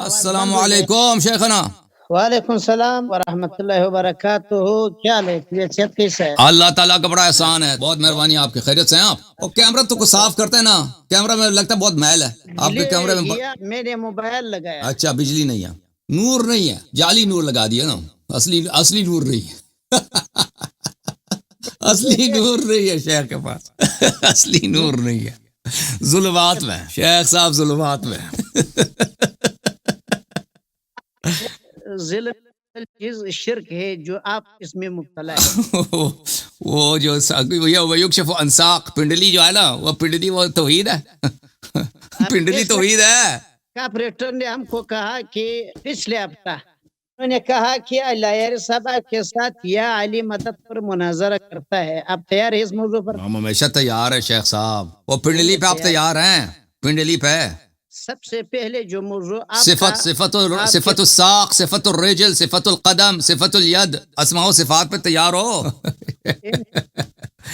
السلام علیکم شیخنا. وعلیکم السلام ورحمۃ اللہ وبرکاتہ. کیا ہے طبیعت کیسا ہے؟ اللہ تعالیٰ کا بڑا احسان ہے, بہت مہربانی آپ کی. خیریت سے ہیں آپ؟ اور کیمرہ تو کو صاف کرتے ہیں نا, کیمرہ میں لگتا ہے بہت میل ہے آپ کے کیمرے میں. میرے موبائل لگایا. اچھا, بجلی نہیں ہے, نور نہیں ہے, جعلی نور لگا دیا نا, اصلی نور نہیں ہے. اصلی نور نہیں ہے شیخ کے پاس, اصلی نور نہیں ہے, ظلمات میں شیخ صاحب, ظلمات میں. چیز شرک ہے جو آپ اس میں مبتلا ہے. وہ جو یکشف انساق پنڈلی جو ہے نا, وہ پنڈلی وہ توحید ہے. پنڈلی توحید ہے. آپریٹر نے ہم کو کہا کہ پچھلے ہفتہ انہوں نے کہا کہ لائر صاحب کے ساتھ یا علی مدد پر مناظرہ کرتا ہے. آپ تیار ہیں اس موضوع پر؟ ہم ہمیشہ تیار ہے شیخ صاحب. وہ پنڈلی پہ آپ تیار ہیں؟ پنڈلی پہ سب سے پہلے جو موضوع صفت الساق, صفت الرجل, صفت القدم, صفت الید, اسماء و صفات پہ تیار ہو.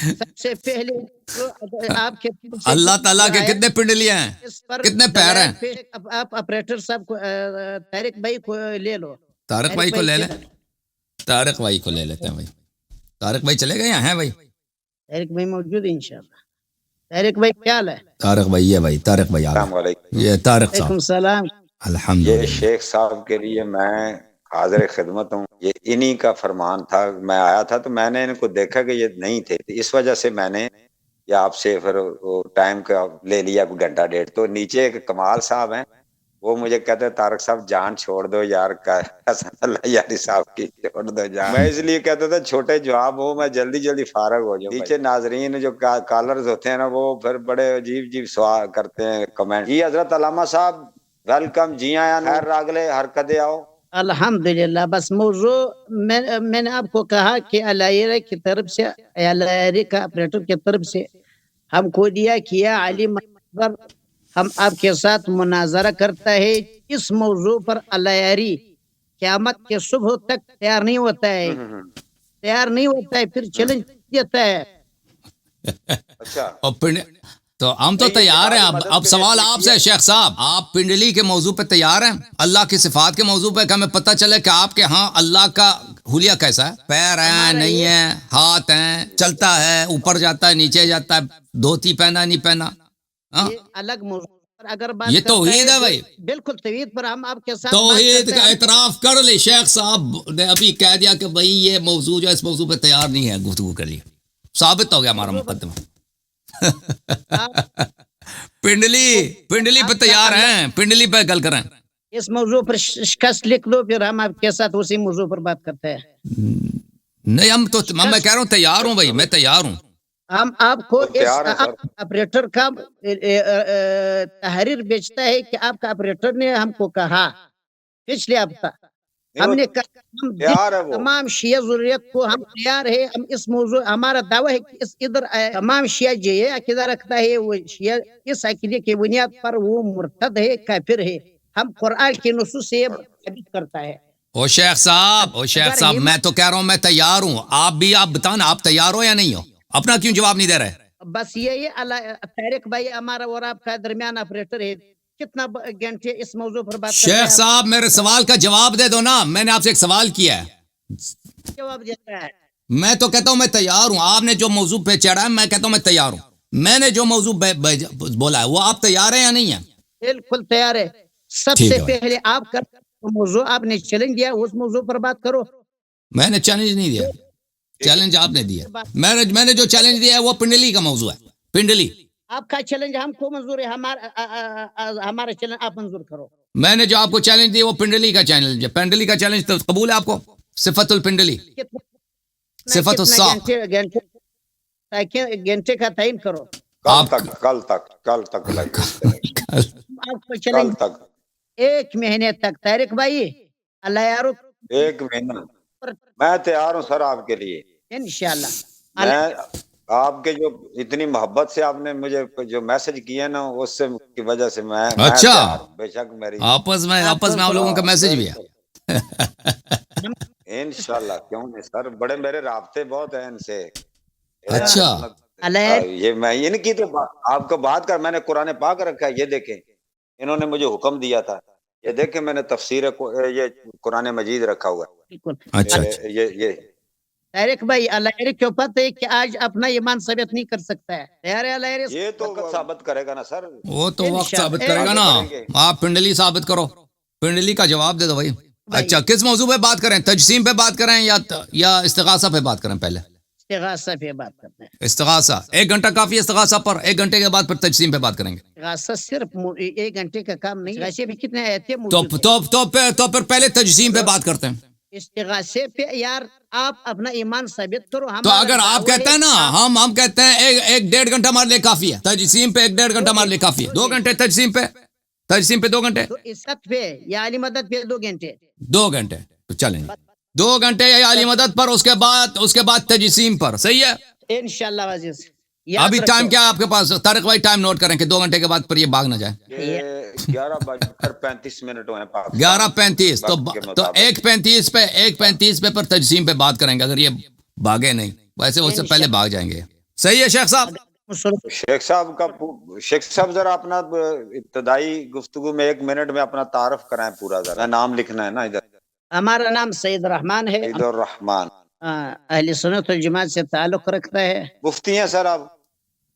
سب سے پہلے آپ کے اللہ تعالیٰ کے کتنے پنڈلی ہیں, کتنے پیر ہیں؟ آپ آپریٹر صاحب کو, طارق بھائی کو لے لو. طارق بھائی کو لے لیں, طارق بھائی کو لے لیتے ہیں بھائی. طارق بھائی چلے گئے یا ہیں بھائی؟ طارق بھائی موجود ہے انشاءاللہ. طارق بھائی کیا حال ہے؟ طارق بھائی ہے بھائی, طارق بھائی. السلام علیکم. یہ طارق صاحب. السلام. الحمدللہ. یہ شیخ صاحب کے لیے میں حاضر خدمت ہوں. یہ انہی کا فرمان تھا. میں آیا تھا تو میں نے ان کو دیکھا کہ یہ نہیں تھے, اس وجہ سے میں نے یا آپ سے پھر ٹائم کا لے لیا, کوئی گھنٹہ ڈیڑھ. تو نیچے ایک کمال صاحب ہیں, وہ مجھے کہتے ہیں طارق صاحب جان چھوڑ دو یار, اللہ یاری صاحب کی چھوڑ دو جان. میں اس لیے کہتا تھا چھوٹے جواب ہو, میں جلدی جلدی فارغ ہو جاؤں. نیچے ناظرین جو کالرز ہوتے ہیں نا, وہ پھر بڑے عجیب سوال کرتے ہیں, کمنٹ. جی حضرت علامہ صاحب ویلکم, جی آیا خیر راگلے ہر کدے آؤ. الحمدللہ. بس موضوع میں نے آپ کو کہا کہ علائرہ کی طرف سے, علائرہ کا آپریٹر کی طرف سے ہم کو دیا کیا علی مدد ہم آپ کے ساتھ مناظرہ کرتا ہے. اس موضوع پر علائری قیامت کے صبح تک تیار نہیں ہوتا ہے, پھر چیلنج دیتا ہے. اچھا, تو ہم تو تیار ہیں. اب سوال آپ سے شیخ صاحب, آپ پنڈلی کے موضوع پہ تیار ہیں؟ اللہ کی صفات کے موضوع پہ کہ ہمیں پتہ چلے کہ آپ کے ہاں اللہ کا حلیہ کیسا ہے, پیر ہیں نہیں ہیں, ہاتھ ہیں, چلتا ہے, اوپر جاتا ہے, نیچے جاتا ہے, دھوتی پہنا نہیں پہنا. الگ موضوع اگر بات یہ توحید ہے بھائی. بالکل توحید پر ہم آپ کے ساتھ توحید کا اعتراف کر لے. شیخ صاحب نے ابھی کہہ دیا کہ بھائی یہ موضوع جو اس موضوع پہ تیار نہیں ہے گفتگو کے لیے. ثابت ہو گیا ہمارا مقدمہ. پنڈلی پہ تیار ہیں, پنڈلی پہ گل کریں. اس موضوع پر شکست لکھ دو, پھر ہم آپ کے ساتھ اسی موضوع پر بات کرتے ہیں. نہیں, میں کہہ رہا ہوں تیار ہوں بھائی, میں تیار ہوں. ہم آپ کو آپریٹر کا تحریر بیچتا ہے کہ آپ کا آپریٹر نے ہم کو کہا پچھلے ہفتہ, ہم نے کہا تمام شیعہ ضروریت کو ہم تیار ہے. ہم اس موضوع, ہمارا دعویٰ ہے کہ ادھر تمام شیعہ جو یہ عقیدہ رکھتا ہے, وہ شیعہ اس عقیدے کی بنیاد پر وہ مرتد ہے, کافر ہے. ہم قرآن کی نصوص سے ثابت کرتا ہے. او شیخ صاحب, میں تو کہہ رہا ہوں میں تیار ہوں. آپ بتانا آپ تیار ہو یا نہیں ہو, اپنا کیوں جواب نہیں دے رہے؟ بس یہ طارق بھائی ہمارا اور آپ کا درمیان آپریٹر ہے, کتنا گھنٹے اس موضوع پر بات کرتے ہیں. شیخ صاحب میرے سوال کا جواب دے دو نا, میں نے آپ سے ایک سوال کیا ہے, جواب دیتا ہے. میں تو کہتا ہوں میں تیار ہوں. آپ نے جو موضوع پہ چڑھا ہے, میں کہتا ہوں میں تیار ہوں. میں نے جو موضوع بولا ہے وہ آپ تیار ہیں یا نہیں ہیں؟ بالکل تیار ہے. سب سے پہلے آپ کا موضوع آپ نے چیلنج دیا, اس موضوع پر بات کرو. میں نے چیلنج نہیں دیا, چیلنج آپ نے دیا. میں نے جو چیلنج دیا ہے وہ پنڈلی کا موضوع ہے. پنڈلی آپ کا چیلنج ہم کو منظور ہے, ہمارا چیلنج آپ منظور کرو. میں نے جو آپ کو چیلنج دیا وہ پنڈلی کا چیلنج ہے. پنڈلی کا چیلنج تو قبول ہے آپ کو؟ صفت الپنڈلی, صفت الساق. گھنٹے کا تعین کرو. کل تک ایک مہینے تک. طارق بھائی اللہ یارو, ایک مہینہ میں تیار ہوں سر آپ کے لیے انشاءاللہ. میں آپ کے جو اتنی محبت سے آپ نے مجھے جو میسج کیا نا, اس سے کی وجہ سے میں اچھا, بے شک میری آپس میں آپ لوگوں کا میسج بھی ہے انشاءاللہ. کیوں نہیں سر, بڑے میرے رابطے بہت ہیں ان سے. اچھا, یہ میں ان کی تو آپ کو بات کر, میں نے قرآن پاک رکھا ہے, یہ دیکھیں انہوں نے مجھے حکم دیا تھا یہ دیکھیں میں نے تفسیر یہ قرآن مجید رکھا ہوا بالکل ہے اچھا یہ طارق بھائی اللہ کو پتہ ہے کہ آج اپنا ایمان ثابت نہیں کر سکتا ہے. تیار ہے اللہ یہ تو ثابت کرے گا نا سر. وہ تو وقت ثابت کرے گا آگے نا. بڑھیں گے. آپ پنڈلی ثابت کرو, پنڈلی کا جواب دے دو بھائی. اچھا کس موضوع پہ بات کریں, تجسیم پہ بات کریں یا استغاثہ پہ بات کریں؟ پہلے استغاثہ پہ بات کرنا ہے. استغاثہ 1 گھنٹہ کافی ہے استغاثہ پر, 1 گھنٹے کے بعد پھر تجسیم پہ بات کریں گے. استغاثہ صرف 1 گھنٹے کا کام نہیں ہے. استغاثے بھی کتنے آیتیں موجود ہیں. تو پھر پہلے تجسیم پہ بات کرتے ہیں. استغاثے پہ یار آپ اپنا ایمان ثابت کرو. تو اگر آپ کہتے ہیں نا, ہم کہتے ہیں 1-1.5 گھنٹہ ہمارے لیے کافی ہے تجسیم پہ, 1-1.5 گھنٹہ ہمارے لیے کافی ہے. 2 گھنٹے تجسیم پہ 2 گھنٹے, تو عزت پہ یا علی مدد پہ 2 گھنٹے. 2 گھنٹے تو چلیں گے. 2 گھنٹے یا علی مدد پر, اس کے بعد تجسیم پر. صحیح ہے. انشاءاللہ عزیز. ابھی ٹائم کیا ہے آپ کے پاس طارق بھائی؟ ٹائم نوٹ کریں کہ 2 گھنٹے کے بعد پر یہ بھاگ نہ جائے. 11:35 ہوئے ہیں. 11:35 تو 1:35 پہ پر تجسیم پہ بات کریں گے, اگر یہ بھاگے نہیں. ویسے اس سے پہلے بھاگ جائیں گے. صحیح ہے شیخ صاحب. شیخ صاحب ذرا اپنا ابتدائی گفتگو میں 1 منٹ میں اپنا تعارف کرائیں پورا. ذرا نام لکھنا ہے نا ادھر. ہمارا نام سید الرحمان ہے. سید الرحمان. اہل سنت والجماعت سے تعلق رکھتا ہے. مفتی ہیں سر آپ؟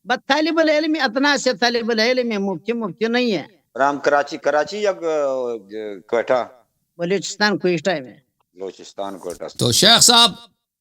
بس طالب العلم اتنا سے طالب العلم ہے, مفتی نہیں ہے. رام کراچی یا کوئٹہ؟ بلوچستان کوئٹہ میں. بلوچستان کوئٹہ. تو شیخ صاحب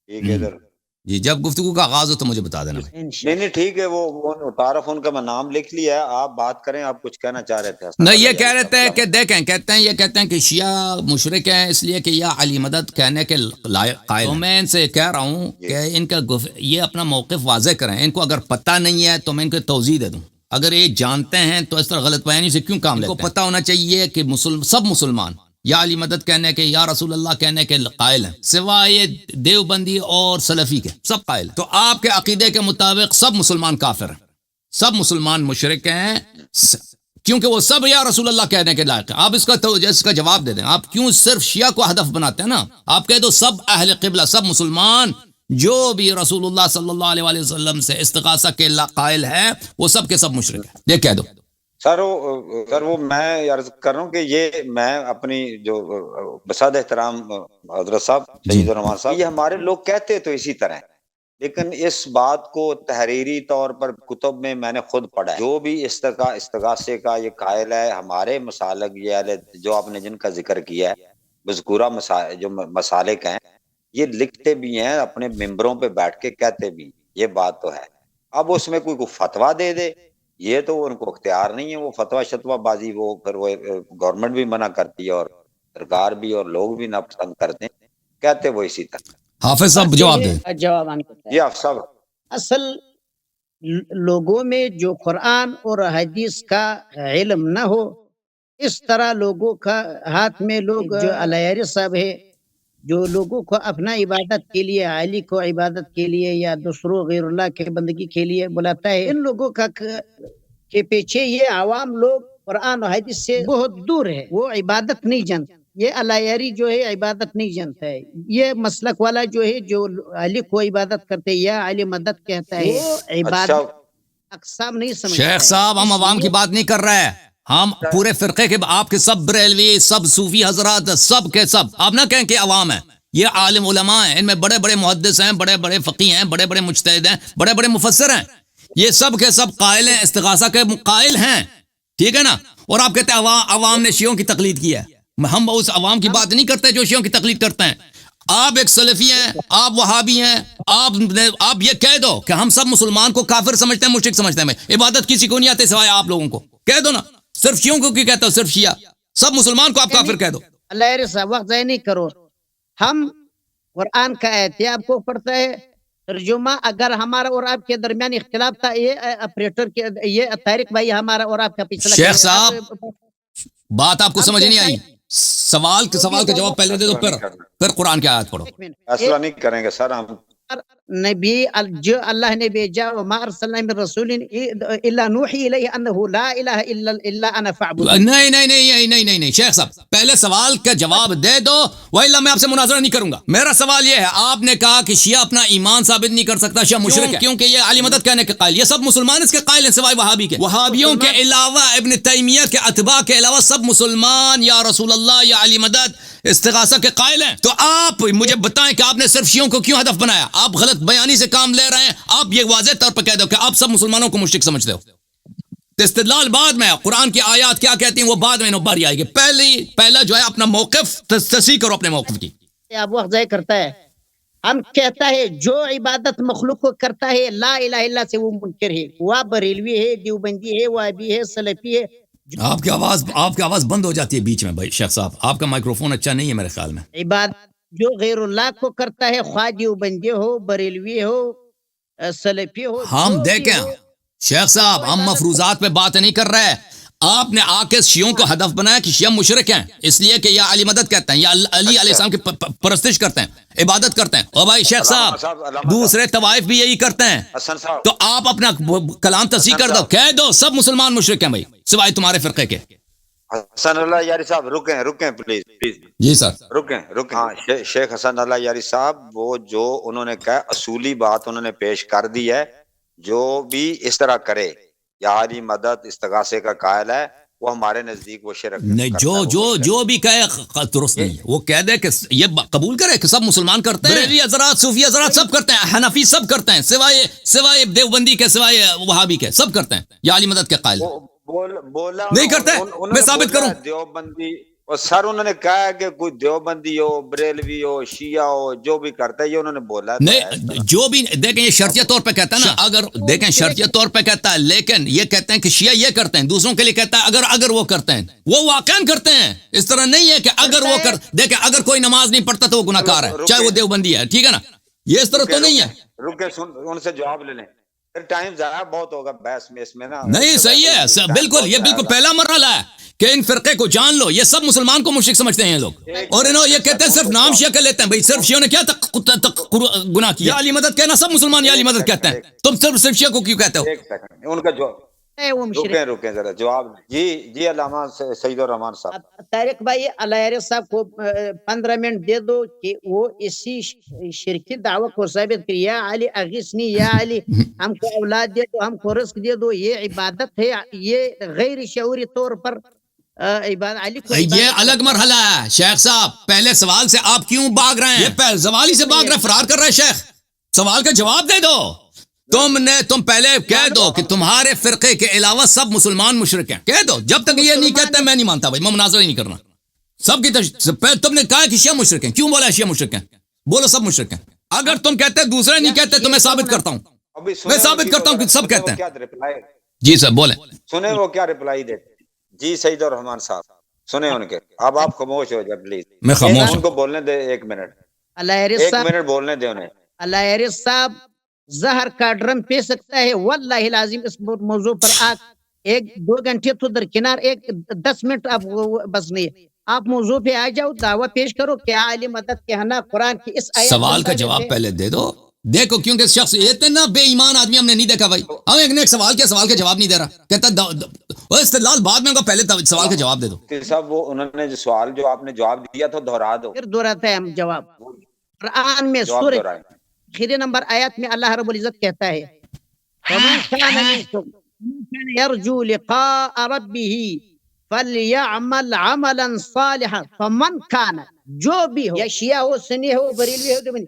ٹھیک ہے ادھر جی, جب گفتگو کا آغاز ہو تو مجھے بتا دینا بھائی. نہیں ٹھیک ہے. وہ تعارف ان کا میں نام لکھ لیا ہے. آپ بات کریں, آپ کچھ کہنا چاہ رہے تھے. نہیں, یہ کہہ رہے تھے کہ دیکھیں, کہتے ہیں کہ شیعہ مشرک ہیں اس لیے کہ یہ علی مدد کہنے کے لائق قائل. تو میں ان سے کہہ رہا ہوں کہ ان کا یہ اپنا موقف واضح کریں. ان کو اگر پتہ نہیں ہے تو میں ان کو توضیح دے دوں. اگر یہ جانتے ہیں تو اس طرح غلط بیانی سے کیوں کام لیتے ہیں؟ ان کو پتہ ہونا چاہیے کہ سب مسلمان یا علی مدد کہنے کے یا رسول اللہ کہنے کے قائل ہیں, سوائے دیوبندی اور سلفی کے. سب قائل ہیں. تو آپ کے عقیدے کے مطابق سب مسلمان کافر ہیں, سب مسلمان مشرک ہیں, کیونکہ وہ سب یا رسول اللہ کہنے کے لائق ہیں. آپ اس کا جواب دے دیں. آپ کیوں صرف شیعہ کو ہدف بناتے ہیں نا؟ آپ کہہ دو سب اہل قبلہ, سب مسلمان جو بھی رسول اللہ صلی اللہ علیہ وسلم سے استغاثہ کے قائل ہے وہ سب کے سب مشرک ہیں. یہ کہہ دو. سر وہ میں عرض کر رہا ہوں کہ یہ میں اپنی جو بساد احترام حضرت صاحب سید الرحمان صاحب, یہ ہمارے لوگ کہتے تو اسی طرح, لیکن اس بات کو تحریری طور پر کتب میں نے خود پڑھا ہے. جو بھی استغاثے کا یہ قائل ہے, ہمارے مسالک یہ جو آپ نے جن کا ذکر کیا ہے مذکورہ جو مسالک ہیں, یہ لکھتے بھی ہیں اپنے ممبروں پہ بیٹھ کے, کہتے بھی. یہ بات تو ہے. اب اس میں کوئی فتویٰ دے دے, یہ تو ان کو اختیار نہیں ہے. وہ فتویٰ شتویٰ بازی وہ پھر وہ گورنمنٹ بھی منع کرتی ہے اور سرکار بھی اور لوگ بھی ناپسند کرتے ہیں. کہتے وہ اسی طرح. حافظ صاحب جواب دیں. جواب یہ آپ صاحب اصل لوگوں میں جو قرآن اور حدیث کا علم نہ ہو, اس طرح لوگوں کا ہاتھ میں لوگ جو علیہ صاحب ہے, جو لوگوں کو اپنا عبادت کے لیے, علی کو عبادت کے لیے یا دوسروں غیر اللہ کے بندگی کے لیے بلاتا ہے, ان لوگوں کا کے پیچھے یہ عوام لوگ قرآن و حدیث سے بہت دور ہے. وہ عبادت نہیں جانتے. یہ علیہ جو ہے عبادت نہیں جانتا ہے. یہ مسلک والا جو ہے جو علی کو عبادت کرتے ہے یا علی مدد کہتا ہے, وہ عبادت اقسام نہیں سمجھتا. شیخ صاحب ہم عوام کی بات نہیں کر رہے ہیں, ہم پورے فرقے کے, آپ کے سب بریلوی, سب صوفی حضرات, سب کے سب. آپ نہ کہیں کہ عوام ہیں, یہ عالم علماء ہیں, ان میں بڑے بڑے محدث ہیں, بڑے بڑے فقیہ ہیں, بڑے بڑے مجتہد ہیں, بڑے بڑے مفسر ہیں. یہ سب کے سب قائل ہیں, استغاثہ کے قائل ہیں. ٹھیک ہے نا؟ اور آپ کہتے ہیں عوام نے شیعوں کی تقلید کی ہے. ہم اس عوام کی بات نہیں کرتے جو شیعوں کی تقلید کرتے ہیں. آپ ایک سلفی ہیں, آپ وہابی ہیں, آپ یہ کہہ دو کہ ہم سب مسلمان کو کافر سمجھتے ہیں, مشرک سمجھتے ہیں. عبادت کسی کو نہیں آتے سوائے آپ لوگوں کو. کہہ دو نا, صرف شیعوں کو کیوں کہتے ہو؟ صرف شیعہ, سب مسلمان کو آپ کافر کہہ دو. اللہ صاحب وقت ضائع نہیں کرو. ہم قرآن کا آیت آپ کو پڑھتا ہے ترجمہ. اگر ہمارا اور آپ کے درمیان اختلاف تھا, یہ آپریٹر کے, یہ طارق بھائی ہمارا اور آپ کا پچھلا. شیخ صاحب بات آپ کو سمجھ نہیں آئی. سوال کا جواب پہلے دے دو, پھر قرآن کی آیت پڑھو. فیصلہ نہیں کریں گے سر ہم. نبی جو اللہ نے بھیجا وما ارسلنا من رسول الا نوحی الیہ انہ لا الہ الا انا فاعبدون. نہیں نہیں نہیں نہیں نہیں نہیں شیخ صاحب پہلے سوال کا جواب دے دو وإلا میں آپ سے مناظرہ نہیں کروں گا. میرا سوال یہ ہے آپ نے کہا کہ شیعہ اپنا ایمان ثابت نہیں کر سکتا شیعہ مشرک ہے کیونکہ یہ علی مدد کہنے کے قائل. یہ سب مسلمان اس کے قائل ہیں سوائے وہابی کے. وہابیوں کے علاوہ ابن تیمیہ کے اتباع کے علاوہ سب مسلمان یا رسول اللہ یا علی مدد استغاثہ کے قائل ہیں. تو آپ مجھے بتائیں کہ آپ نے صرف شیعوں کو کیوں ہدف بنایا؟ آپ غلط بیانی سے کام لے رہے ہیں. آپ یہ واضح طور پر کہہ دو کہ آپ سب مسلمانوں کو مشرک سمجھتے ہو. استدلال بعد میں قرآن کی آیات کیا کہتی ہیں وہ بعد میں باری آئے گی. پہلا جو ہے اپنا موقف تصحیح کرو اپنے موقف کی. اب وقت ضائع کرتا ہے. ہم کہتا ہے جو عبادت مخلوق کو کرتا ہے لا الہ الا اللہ سے وہ منکر ہے. وہ بریلوی ہے، دیوبندی ہے، وہابی ہے، سلفی ہے. آپ کی آواز بند ہو جاتی ہے بیچ میں بھائی شیخ صاحب. آپ کا مائکروفون اچھا نہیں ہے میرے خیال میں. عبادت جو غیر اللہ کو کرتا ہے خواہ دیوبندی ہو، بریلوی ہو، سلفی ہو. ہم دیکھیں شیخ صاحب ہم مفروضات پہ بات نہیں کر رہے. آپ نے آ کے شیعوں کو ہدف بنایا کہ شیعہ مشرک ہیں اس لیے کہ یا علی مدد کہتے ہیں یا علی علیہ السلام کی پرستش کرتے ہیں، عبادت کرتے ہیں. اور بھائی شیخ صاحب دوسرے طوائف بھی یہی کرتے ہیں. تو آپ اپنا کلام تصحیح کر دو، کہہ دو سب مسلمان مشرک ہیں بھائی سوائے تمہارے فرقے کے. حسن اللہ یاری صاحب رکیں پلیز. جی سر رکیں. ہاں شیخ حسن اللہ یاری صاحب وہ جو انہوں نے کہا اصولی بات انہوں نے پیش کر دی ہے. جو بھی اس طرح کرے یا علی مدد استغاثے کا قائل ہے وہ ہمارے نزدیک وہ شرک نہیں. جو بھی کہے درست نہیں. وہ کہہ دے کہ یہ قبول کرے کہ سب مسلمان کرتے ہیں. بریلوی حضرات، صوفی حضرات سب کرتے ہیں، حنفی سب کرتے ہیں سوائے دیوبندی کے، سوائے وہابی کے سب کرتے ہیں یا علی مدد کے قائل بولا نہیں کرتے. میں ثابت کروں دیوبندی اور سر انہوں نے کہا کہ کوئی دیوبندی ہو، بریلوی ہو، شیعہ ہو، جو بھی کرتا ہے یہ انہوں نے بولا نہیں. جو بھی دیکھیں یہ شرطیہ طور پہ کہتا ہے نا، اگر دیکھیں شرطیہ طور پہ کہتا ہے لیکن یہ کہتے ہیں کہ شیعہ یہ کرتے ہیں، دوسروں کے لیے کہتا ہے اگر وہ کرتے ہیں وہ واقعاً کرتے ہیں. اس طرح نہیں ہے کہ اگر وہ دیکھیں اگر کوئی نماز نہیں پڑھتا تو وہ گناہ کار ہے چاہے وہ دیوبندی ہے. ٹھیک ہے نا، یہ اس طرح تو نہیں ہے. رکے ان سے جواب لے لیں، پھر ٹائم ضائع بہت ہوگا بحث میں اس میں نا. نہیں صحیح ہے بالکل. یہ بالکل پہلا مرحلہ ہے کہ ان فرقے کو جان لو. یہ سب مسلمان کو مشرک سمجھتے ہیں یہ لوگ، اور انہوں یہ کہتے ہیں صرف نام شیعہ کر لیتے ہیں. بھائی صرف شیعوں نے کیا گناہ کیا؟ علی مدد کہنا سب مسلمان یا علی مدد کہتے ہیں، تم صرف شیعہ کو کیوں کہتے ہو؟ ایک سیکنڈ ان کا جواب رکیں ذرا جواب. جی علامہ سعید الرحمان صاحب. طارق بھائی علایہ صاحب کو 15 منٹ دے دو کہ وہ اسی شرکی دعوی کو ثابت کرے. یا علی اغیثنی، یا علی ہم کو اولاد دے دو، ہم کو رزق دے دو. یہ عبادت ہے، یہ غیر شعوری طور پر عبادت علی کو. یہ الگ مرحلہ ہے شیخ صاحب. پہلے سوال سے آپ کیوں بھاگ رہے ہیں؟ یہ زوالی سے بھاگ رہے، فرار کر رہے. شیخ سوال کا جواب دے دو. تم پہلے کہہ دو کہ تمہارے فرقے کے علاوہ سب مسلمان مشرک ہیں. کہہ دو. جب تک یہ نہیں کہتے میں نہیں مانتا بھائی، میں مناظرہ ہی نہیں کرنا. سب کی تم نے کہا کہ شیعہ مشرک ہیں، کیوں بولا شیعہ مشرک ہیں؟ بولو سب مشرک ہیں. اگر تم کہتے دوسرے نہیں کہتے تو میں ثابت کرتا ہوں. میں ثابت کرتا ہوں کہ سب کہتے ہیں. جی سر بولیں. سنیں وہ کیا رپلائی دیتے. جی سعید الرحمان صاحب سنیں ان کے. اب آپ خاموش ہو جائے پلیز. میں خاموش ان کو بولنے دے 1 منٹ. ایک منٹ بولنے دے انہیں. علایہ صاحب زہر کا ڈرم پی سکتا ہے واللہ لازم. اس موضوع پر آپ 1-2 گھنٹے تو درکنار 10 منٹ آپ بس نہیں ہے. آپ موضوع پہ آ جاؤ، دعویٰ پیش کرو کہ علی مدد کہنا قرآن کی اس آیت. سوال کا جواب پہلے دے دو. دیکھو کیونکہ شخص اتنا بے ایمان آدمی ہم نے نہیں دیکھا بھائی. ہم ایک سوال کا جواب نہیں دے رہا. کہتا استدلال بعد میں ہوگا، پہلے سوال کا جواب دے دو. صاحب وہ انہوں نے جو سوال جو آپ نے جواب دیا تھا دہرا دو. پھر دہراتے ہیں ہم جواب. قرآن میں سورہ آخری نمبر آیت میں اللہ رب العزت کہتا ہے وَمَنْ كَانَ مِنْكُمْ يَرْجُو لِقَاءَ رَبِّهِ فَلْيَعْمَلْ عَمَلًا صَالِحًا. فَمَنْ كَانَ جو بھی ہو، یا شیعہ ہو، سنی ہو، بریلوی ہو،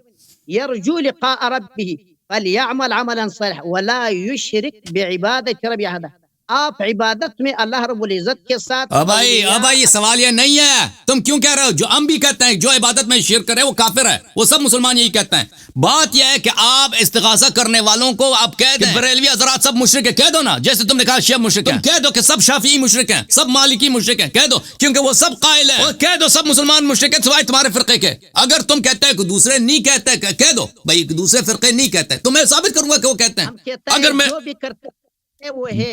يرجو لقاء ربه فليعمل عملا صالحا ولا يشرك بعبادة ربه أحدا. آپ عبادت میں اللہ رب العزت کے ساتھ. بھائی یہ سوال یہ نہیں ہے. تم کیوں کہہ رہے ہو؟ جو ہم بھی کہتے ہیں جو عبادت میں شرک کرے وہ کافر ہے. وہ سب مسلمان یہی کہتے ہیں. بات یہ ہے کہ آپ استغاثہ کرنے والوں کو آپ کہہ دیں بریلوی حضرات سب مشرک ہیں. کہہ دو نا، جیسے تم نے کہا شیعہ مشرک ہیں. کہہ دو کہ سب شافعی مشرک ہیں، سب مالکی مشرک ہیں. کہہ دو کیونکہ وہ سب قائل ہیں. کہہ دو سب مسلمان مشرک ہیں سوائے تمہارے فرقے کے. اگر تم کہتے ہیں کہ دوسرے نہیں کہتے، کہہ دو بھائی دوسرے فرقے نہیں کہتے، تو میں ثابت کروں گا کہ وہ کہتے ہیں. اگر میں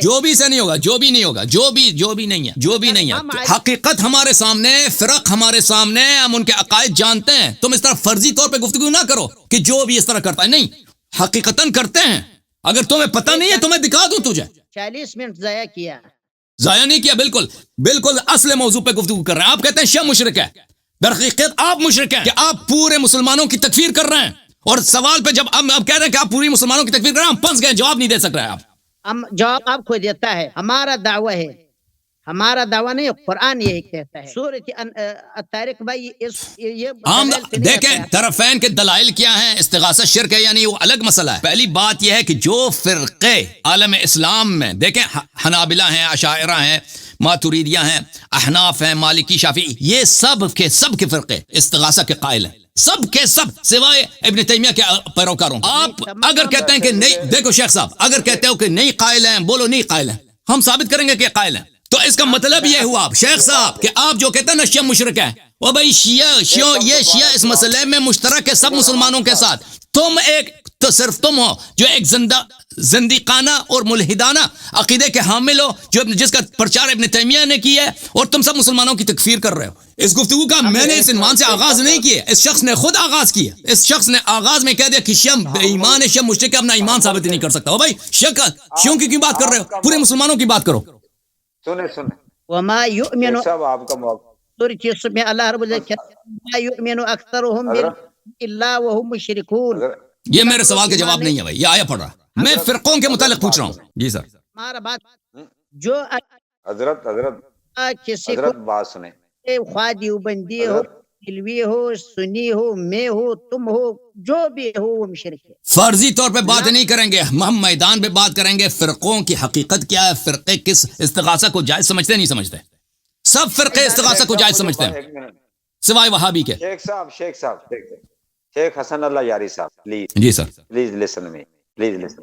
جو بھی سے نہیں ہوگا، جو بھی نہیں ہوگا، جو بھی نہیں ہے، جو بھی نہیں ہے. حقیقت ہمارے سامنے، فرق ہمارے سامنے، ہم ان کے عقائد جانتے ہیں. تم اس طرح فرضی طور پہ گفتگو نہ کرو کہ جو بھی اس طرح کرتا ہے. نہیں، حقیقتاً کرتے ہیں. اگر تمہیں پتہ نہیں ہے تو میں دکھا دوں تجھے. 40 منٹ ضائع کیا. ضائع نہیں کیا. بالکل بالکل اصل موضوع پہ گفتگو کر رہے ہیں. آپ کہتے ہیں شیعہ مشرک ہے. در حقیقت آپ مشرک ہیں کہ آپ پورے مسلمانوں کی تکفیر کر رہے ہیں. اور سوال پہ جب آپ کہہ رہے ہیں کہ آپ پوری مسلمانوں کی تکفیر کر رہے ہیں، ہم پھنس گئے، جواب نہیں دے سک رہے آپ. ہم جواب آپ کو دیتا ہے. ہمارا دعویٰ ہے، ہمارا دعویٰ نہیں، قرآن یہی کہتا ہے. سورۃ طارق بھائی یہ ہم دلائل پہ نہیں دیکھیں آتا ہے. طرفین کے دلائل کیا ہیں. استغاثہ شرک ہے یعنی وہ الگ مسئلہ ہے. پہلی بات یہ ہے کہ جو فرقے عالم اسلام میں دیکھیں، حنابلہ ہیں، اشاعرہ ہیں، ماتوریدیہ ہیں، احناف ہیں، مالکی، شافعی، یہ سب کے فرقے استغاثہ کے قائل ہیں. سب کے سب سوائے ابن تیمیہ کے پیروکاروں. آپ اگر کہتے ہیں کہ نہیں، دیکھو شیخ صاحب، اگر کہتے ہو کہ نہیں قائل ہیں، بولو نہیں قائل ہیں، ہم ثابت کریں گے کہ قائل ہیں. تو اس کا مطلب یہ ہوا شیخ صاحب کہ آپ جو کہتے ہیں نا شیعہ مشرک ہے، وہ بھائی شیعہ اس مسئلے میں مشترک ہے سب مسلمانوں کے ساتھ. تم ایک تو صرف تم ہو جو ایک زندیقانہ اور ملحدانہ عقیدے کے حامل ہو، جس کا پرچار ابن تیمیہ نے کیا ہے، اور تم سب مسلمانوں کی تکفیر کر رہے ہو. اس گفتگو کا میں نے اس عنوان سے آغاز نہیں کیا، اس شخص نے خود آغاز کیا. اس شخص نے آغاز میں کہہ دیا کہ شیعہ بے ایمان ہے، شیعہ مشرک ہے، اپنا ایمان ثابت نہیں کر سکتا. ہو بھائی شیعوں کی کیوں بات کر رہے ہو؟ پورے مسلمانوں کی بات کرو. سنیں وما یؤمن صاحب آپ کا موقع. سورۃ یوسف میں اللہ رب العزت کہتا ہے وما یؤمن اکثرهم الا وهم مشركون. یہ میرے سوال کا جواب نہیں ہے بھائی، یہ آیا پڑھ رہا. میں فرقوں کے متعلق پوچھ رہا ہوں. جی سر. ہمارا بات جو حضرت کسی کو بات سنیں. خواہ دیوبندی ہو، علوی ہو، سنی ہو، میں ہو، تم ہو، جو بھی ہو وہ مشرک ہے. فرضی طور پہ بات نہیں کریں گے ہم، میدان پہ بات کریں گے. فرقوں کی حقیقت کیا ہے، فرقے کس استغاثہ کو جائز سمجھتے نہیں سمجھتے. سب فرقے استغاثہ کو جائز سمجھتے ہیں سوائے وہابی کے. شیخ حسن اللہ یاری صاحب پلیز. جی sir. Please listen me, please listen.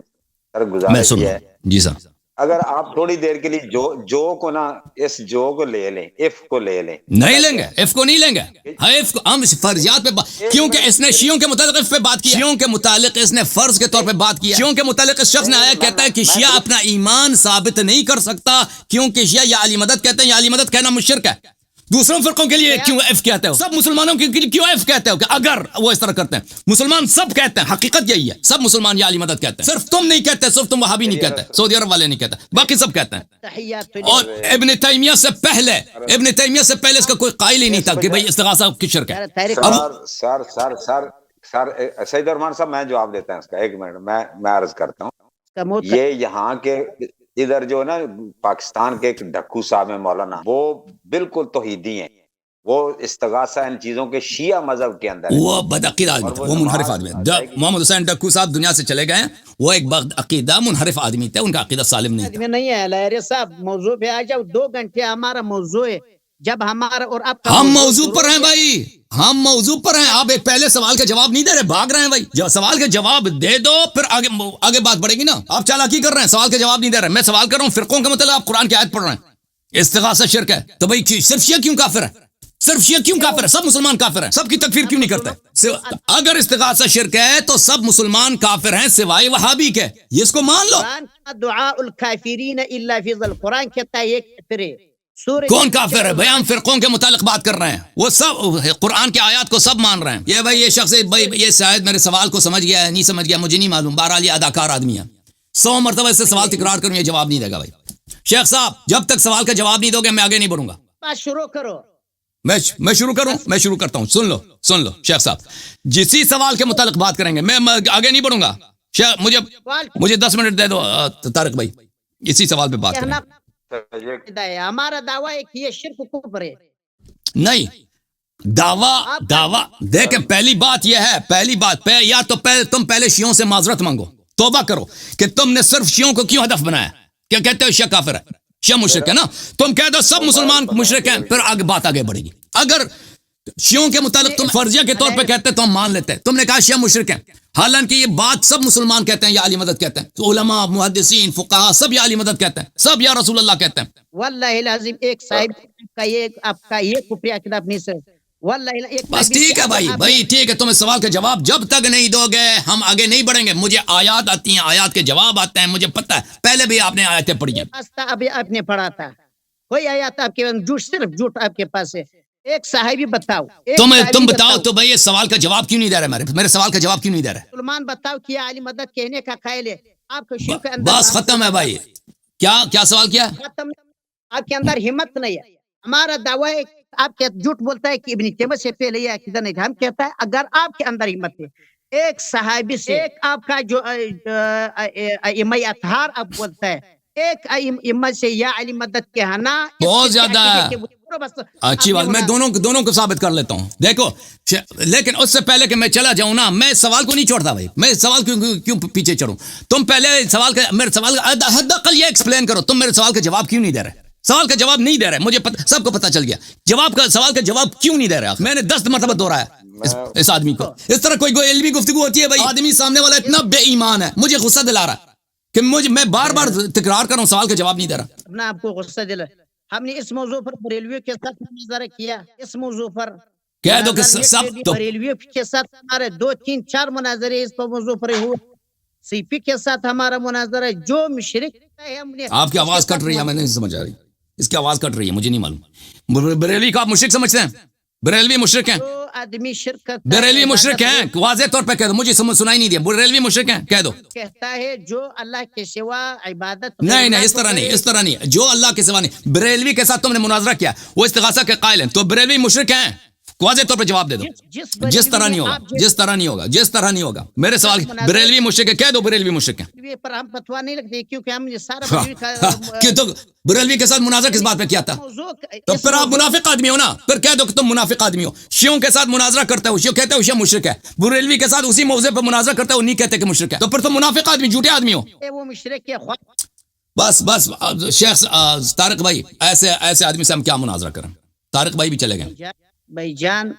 Sir میں گزارش سن یہ رہا ہے، ہوں. جی سر. اگر آپ تھوڑی دیر کے لیے جو کو نا اس جو کو لے لیں، اف کو لے لیں. نہیں لیں گے، اف کو نہیں لیں گے. اف کو ہم فرضیات پہ کیونکہ اس نے شیعوں کے متعلق اف پہ بات کی، شیعوں کے متعلق اس نے فرض کے طور پہ بات کی. شیعوں کے متعلق اس شخص نے آیا کہتا ہے کہ شیعہ اپنا ایمان ثابت نہیں کر سکتا کیونکہ شیعہ یا علی مدد کہتے ہیں، یا علی مدد کہنا مشرک ہے. دوسروں فرقوں کے لیے کیوں ایف کہتے ہو؟ سب مسلمانوں کے لیے کیوں ایف کہتے ہو؟ کہ اگر وہ اس طرح کرتے ہیں، مسلمان سب کہتے ہیں، حقیقت یہی ہے، سب مسلمان یا علی مدد کہتے ہیں. صرف تم نہیں کہتے، صرف تم وہابی نہیں کہتے، سعودی عرب والے نہیں کہتے، باقی سب کہتے ہیں. تحیات اور ابن تیمیہ سے پہلے اس کا کوئی قائل ہی نہیں تھا کہ بھئی استغاثہ کی شرک ہے. سر سید الرحمان صاحب میں جواب دیتا ہوں اس کا. ایک منٹ میں عرض کرتا ہوں. یہ یہاں کے ادھر جو نا پاکستان کے ایک ڈھکو صاحب ہیں مولانا، وہ بالکل توحیدی ہیں. وہ استغاثہ ان چیزوں کے شیعہ مذہب کے اندر ہے. وہ بدعقیدہ آدمی تھا، وہ منحرف آدمی ہے. محمد حسین ڈکو صاحب دنیا سے چلے گئے ہیں، وہ ایک بدعقیدہ منحرف آدمی تھے، ان کا عقیدہ سالم نہیں تھا. نہیں ہے لہری صاحب، موضوع پہ آ جاؤ. 2 گھنٹے ہمارا موضوع ہے. جب ہمارا اور آپ کا ہم موضوع پر ہیں بھائی، ہم موضوع پر ہیں. آپ ایک پہلے سوال کا جواب نہیں دے رہے، بھاگ رہے ہیں بھائی. جب سوال کا جواب دے دو پھر آگے بات بڑھے گی نا. آپ چالاکی کر رہے ہیں، سوال کا جواب نہیں دے رہے. میں سوال کر رہا ہوں فرقوں کا مطلب، آپ قرآن کی آیت پڑھ رہے ہیں. استغاثہ شرک ہے تو بھائی صرف شیعہ کیوں کافر ہے؟ صرف شیعہ کیوں کافر ہے؟ سب مسلمان کافر ہیں، سب کی تکفیر کیوں نہیں کرتے؟ اگر استغاثہ شرک ہے تو سب مسلمان کافر ہیں سوائے وہابی کے. یہ اس کو مان لو. دعاء الکافرین الا فی ظل، قرآن کہتا ہے یہ کافر ہے. کون کافر ہے بھائی؟ ہم فرقوں کے متعلق بات کر رہے ہیں، وہ سب قرآن کی آیات کو سب مان رہے ہیں. یہ بھائی یہ شخص بھائی یہ شاید میرے سوال کو سمجھ گیا ہے، نہیں سمجھ گیا مجھے نہیں معلوم. بہرحال یہ اداکار آدمی ہے، 100 مرتبہ اس سے سوال تکرار کروں یہ جواب نہیں دے گا. بھائی شیخ صاحب جب تک سوال کا جواب نہیں دو گے میں آگے نہیں بڑھوں گا. بات شروع کرو. میں شروع کروں؟ میں شروع کرتا ہوں. سن لو شیخ صاحب، جسی سوال کے متعلق بات کریں گے، میں آگے نہیں بڑھوں گا. مجھے 10 منٹ دے دو طارق بھائی، اسی سوال پہ بات کریں گے. ہمارا دعویٰ ہے کہ یہ شرک کفر ہے. نہیں دعویٰ دیکھیں، پہلی بات یہ ہے، یا تو تم پہلے شیعوں سے معذرت مانگو، توبہ کرو کہ تم نے صرف شیعوں کو کیوں ہدف بنایا. کیا کہتے ہو؟ شیعہ کافر ہے، شیعہ مشرک ہے نا. تم کہہ دو سب مسلمان مشرک ہیں، پھر بات آگے بڑھے گی. اگر شیعوں کے متعلق تم فرضیہ کے طور پہ کہتے تو ہم مان لیتے. تم نے کہا شیعہ مشرک ہیں، حالانکہ یہ بات سب مسلمان کہتے ہیں یا علی مدد کہتے ہیں. علماء، محدثین، فقہاء سب یا علی مدد کہتے ہیں، سب یا رسول اللہ کہتے ہیں. واللہ العظیم ایک صاحب کا یہ آپ کا یہ کفر عقیدہ اپنی سے واللہ بس ٹھیک ہے بھائی ٹھیک ہے. تم اس سوال کا جواب جب تک نہیں دو گے ہم آگے نہیں بڑھیں گے. مجھے آیات آتی ہیں، آیات کے جواب آتے ہیں، مجھے پتہ ہے. پہلے بھی آپ نے آیتیں پڑھی ہیں. ابھی آپ نے پڑھا تھا کوئی آیات آپ کے جھوٹ، صرف جھوٹ آپ کے پاس ہے. ایک صحابی بتاؤ، ایک تم صحابی بتاؤ تو بھائی یہ سوال کا جواب کیوں نہیں دے رہے؟ میرے سوال کا جواب کیوں نہیں دے رہے؟ مسلمان بتاؤ کہ یہ علی مدد کہنے کا قائل ہے، آپ کے شیعوں کے اندر بس ختم ہے بھائی. کیا سوال کیا؟ ختم، آپ کے اندر ہمت نہیں ہے. ہمارا دعویٰ ہے، آپ کے جھوٹ بولتا ہے کہ ابن تیمیہ سے پہلے یہ عقیدہ نہیں تھا. ہم کہتا ہے اگر آپ کے اندر ہمت ہے، ایک صحابی سے، ایک آپ کا جو ائمہ اطہار آپ بولتا ہے، ایک ائمہ سے یا علی مدد کہنا بہت زیادہ اچھی بات. میں دونوں کو ثابت کر لیتا ہوں. دیکھو لیکن اس سے پہلے کہ میں چلا جاؤں نا، میں سوال کو نہیں چھوڑتا بھائی. میں سوال کیوں پیچھے چڑھوں؟ تم پہلے میرے سوال کا حد اقل یہ ایکسپلین کرو. تم میرے سوال کا جواب کیوں نہیں دے رہے؟ سوال کا جواب نہیں دے رہے. مجھے سب کو پتا چل گیا سوال کا جواب کیوں نہیں دے رہے. میں نے 10 مرتبہ دوہرایا اس آدمی کو. اس طرح کوئی علمی گفتگو ہوتی ہے بھائی؟ آدمی سامنے والا اتنا بے ایمان ہے، مجھے غصہ دلا رہا ہے کہ میں بار تکرار کر رہا ہوں، سوال کا جواب نہیں دے رہا. اپنا آپ کو غصہ دلا. ہم نے اس موضوع پر بریلویوں کے ساتھ مناظرہ کیا. اس موضوع پر کہہ دو کہ سب تو بریلویوں کے ساتھ ہمارے 2 3 4 مناظرے اس موضوع پر ہوئے. سی پی کے ساتھ ہمارا مناظرہ جو مشرک ہے. ہم نے آپ کی آواز کٹ رہی ہے، میں نہیں سمجھ آ رہی. اس کی آواز کٹ رہی ہے، مجھے نہیں معلوم. بریلوی کو آپ مشرک سمجھتے ہیں؟ بریلوی مشرک ہیں؟ جو آدمی شرکت بریلوی مشرک ہیں؟ واضح طور پہ کہہ دو، مجھے سنائی نہیں دیا. بریلوی مشرک ہیں؟ کہہ دو. کہتا ہے جو اللہ کے سوا عبادت نہیں اس طرح نہیں جو اللہ کے سوا نہیں. بریلوی کے ساتھ تم نے مناظرہ کیا، وہ استغاثہ کے قائل ہیں، تو بریلوی مشرک ہیں؟ واضح طور پہ جواب دے دو. جس طرح نہیں ہوگا. میرے سوال بریلوی مشرک ہے؟ کہہ دو بریلوی مشرک ہیں. پر ہم فتوا نہیں لگتے کیونکہ ہم یہ سارا کہ تو بریلوی کے ساتھ مناظرہ کس بات پہ کیا تھا؟ تو پھر آپ منافق آدمی ہو نا. پھر کہہ دو کہ تم منافق آدمی ہو. شیعوں کے ساتھ مناظرہ کرتا ہو، شیعہ کہتے ہو شیعہ مشرک ہے. بریلوی کے ساتھ اسی موضوع پہ مناظرہ کرتا ہو، نہیں کہتے کہ مشرک ہے. تو پھر تم منافق آدمی، جھوٹے آدمی ہو. وہ مشرک ہے. بس شیخ طارق بھائی، ایسے آدمی سے ہم کیا مناظرہ کریں؟ طارق بھائی بھی چلے گئے. بھائی جان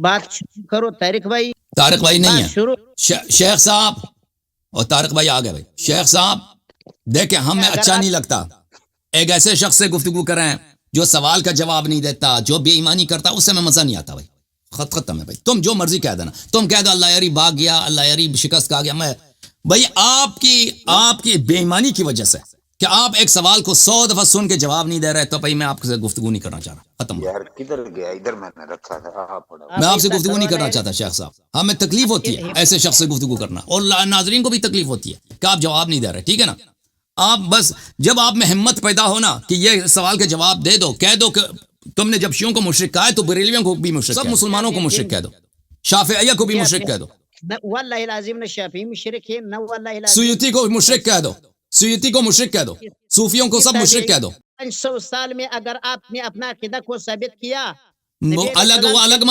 بات شروع کرو. طارق بھائی نہیں ہے. شیخ صاحب اور طارق بھائی آ گئے. بھائی شیخ صاحب دیکھیں، ہمیں اچھا نہیں لگتا ایک ایسے شخص سے گفتگو کریں جو سوال کا جواب نہیں دیتا، جو بے ایمانی کرتا، اس سے میں مزہ نہیں آتا. بھائی ختم ہے. بھائی تم جو مرضی کہہ دینا، تم کہہ دو اللہ یاری بھاگ گیا، اللہ یاری شکست کھا گیا. میں بھائی آپ کی بے ایمانی کی وجہ سے کہ آپ ایک سوال کو 100 دفعہ سن کے جواب نہیں دے رہے، تو بھائی میں آپ سے گفتگو نہیں کرنا چاہ رہا. ختم. یار کدھر گیا؟ ادھر میں نے رکھا تھا. میں آپ سے گفتگو نہیں کرنا چاہتا شیخ صاحب. ہمیں تکلیف ہوتی ہے ایسے شخص سے گفتگو کرنا، اور ناظرین کو بھی تکلیف ہوتی ہے کہ آپ جواب نہیں دے رہے. ٹھیک ہے نا؟ آپ بس جب آپ میں ہمت پیدا ہونا کہ یہ سوال کا جواب دے دو، کہہ دو کہ تم نے جب شیعوں کو مشرک کہا ہے تو بریلویوں کو بھی مشرک، سب مسلمانوں کو مشرک کہہ دو، شافعیہ کو بھی مشرک کہہ دو، واللہ العظیم نہ شافعی مشرک ہے، نہ واللہ العظیم سیوطی کو مشرک کہہ دو، سیوطی کو مشرک کہہ دو، صوفیوں کو سب مشرک کہہ دو. 500 سال میں اگر آپ نے اپنا عقیدہ کو ثابت کیا، وہ الگ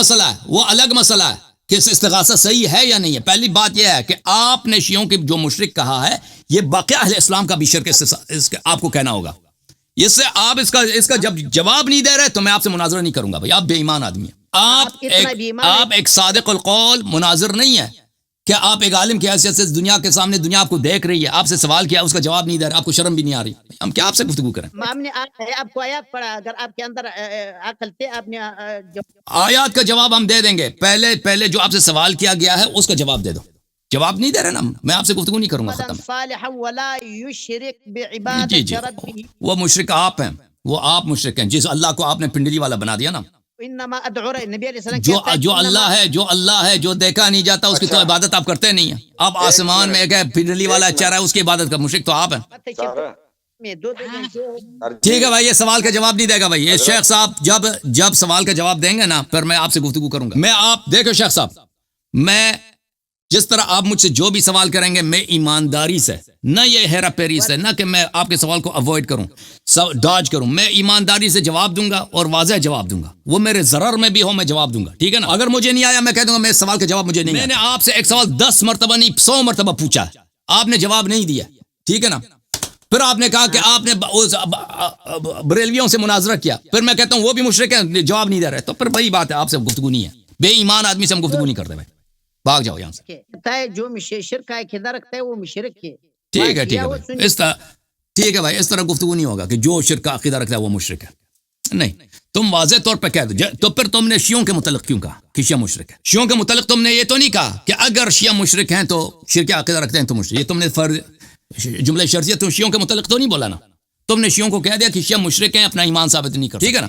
مسئلہ ہے کہ استغاثہ صحیح ہے یا نہیں ہے. پہلی بات یہ ہے کہ آپ نے شیعوں کے جو مشرک کہا ہے، یہ باقی اہل اسلام کا بھی شرک اس آپ کو کہنا ہوگا. اس سے آپ اس کا جب جواب نہیں دے رہے تو میں آپ سے مناظرہ نہیں کروں گا. بھائی آپ بے ایمان آدمی ہیں. آپ ایک صادق القول مناظر نہیں ہے کہ آپ ایک عالم کی حیثیت سے دنیا کے سامنے، دنیا آپ کو دیکھ رہی ہے، آپ سے سوال کیا، اس کا جواب نہیں دے رہا، آپ کو شرم بھی نہیں آ رہی. ہم کیا آپ سے گفتگو کریں؟ ہم نے آپ کو آیات پڑھا، اگر آپ کے اندر عقل تھے آپ نے آیات کا جواب ہم دے دیں گے. پہلے جو آپ سے سوال کیا گیا ہے اس کا جواب دے دو. جواب نہیں دے رہے نا، میں آپ سے گفتگو نہیں کروں گا. ختم. جی وہ مشرک آپ ہیں، وہ آپ مشرک ہیں جس اللہ کو آپ نے پنڈلی والا بنا دیا نا. جو اللہ ہے جو دیکھا نہیں جاتا، اس کی تو عبادت آپ کرتے نہیں ہیں. آپ آسمان میں ایک پنڈلی والا چہرہ ہے، اس کی عبادت کا مشرک تو آپ ہیں. ٹھیک ہے بھائی، یہ سوال کا جواب نہیں دے گا. بھائی یہ شیخ صاحب جب سوال کا جواب دیں گے نا، پھر میں آپ سے گفتگو کروں گا. میں آپ دیکھو شیخ صاحب، میں جس طرح آپ مجھ سے جو بھی سوال کریں گے، میں ایمانداری سے، نہ یہ ہیرا پھیری سے، نہ کہ میں آپ کے سوال کو اوائڈ کروں، ڈاج کروں. میں ایمانداری سے جواب دوں گا اور واضح جواب دوں گا. وہ میرے ضرر میں بھی ہو، میں جواب دوں گا. ٹھیک ہے نا؟ اگر مجھے نہیں آیا، میں کہہ دوں گا میں سوال کا جواب مجھے نہیں آیا. میں نے آپ سے ایک سوال 10 مرتبہ نہیں 100 مرتبہ پوچھا، آپ نے جواب نہیں دیا. ٹھیک ہے نا؟ پھر آپ نے کہا کہ آپ نے بریلویوں سے مناظرہ کیا، پھر میں کہتا ہوں وہ بھی مشرک ہیں، جواب نہیں دے رہے. تو پھر وہی بات ہے، آپ سے گفتگو نہیں ہے. بے ایمان آدمی سے ہم گفتگو نہیں کرتے. بھائی بھاگ جاؤ یہاں سے. جو شرک کا عقیدہ رکھتا ہے وہ مشرک ہے. ٹھیک ہے بھائی، ٹھیک ہے بھائی، اس طرح گفتگو نہیں ہوگا کہ جو شرک کا عقیدہ رکھتا ہے وہ مشرک ہے. نہیں، تم واضح طور پہ کہہ دو. تو پھر تم نے شیعوں کے متعلق کیوں کہا کہ شیعہ مشرک ہے؟ شیعوں کے متعلق تم نے یہ تو نہیں کہا کہ اگر شیعہ مشرک ہیں تو شرک عقیدہ رکھتے ہیں تو مشرک. یہ تم نے جملہ شرطیہ تو شیعوں کے متعلق تو نہیں بولا نا. تم نے شیعوں کو کہہ دیا کہ شیعہ مشرک ہیں، اپنا ایمان ثابت نہیں کرتے. ٹھیک ہے نا؟